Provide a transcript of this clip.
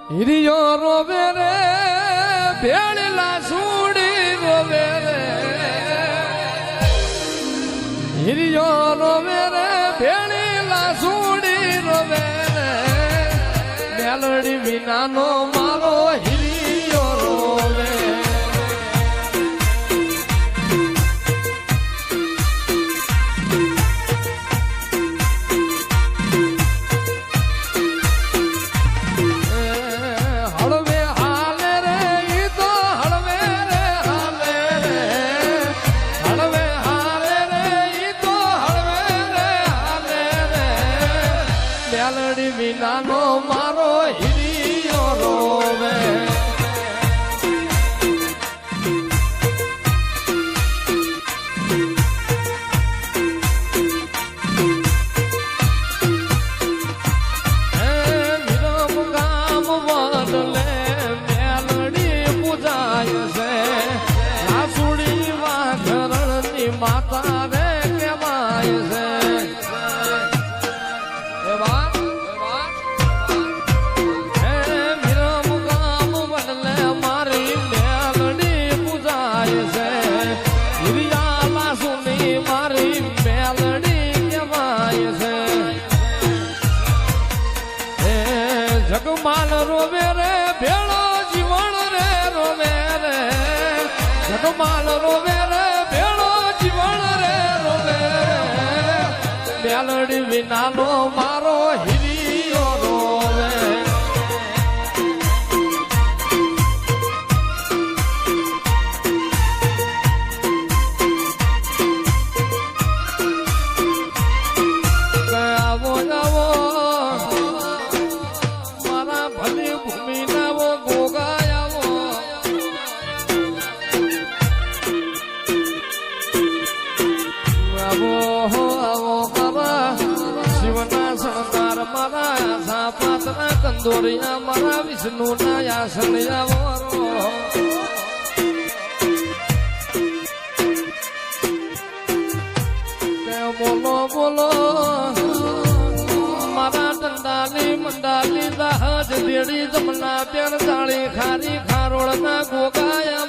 હિરિયો રોવે રે ભેળલા સુડી રોવે રે હિરિયો રોવે રે ભેળલા સુડી રોવે રે મેલડી વિનાનો મારો હિરિયો રોવે વિનાનો મારો હિરિયો રોવે વિરમ ગામ વડલે મેલડી પૂજાય છે આસુડી વાઘરણની માતા રે કહેવાય છે જગમાલ રોવે રે ભેળો જીવન રે રોવે રે જગમાલ રોવે રે ભેળો જીવન રે રોવે મેલડી વિનાનો મારો હિરિયો રોવે કંદોરિયા મારા વિષ્ણુ ના યાસણિયા બોલો બોલો મારા દંડાલી મંડાલી દહજ દેડી જમના પેર જાળી ખારી ખારોળ ના ગોગાયા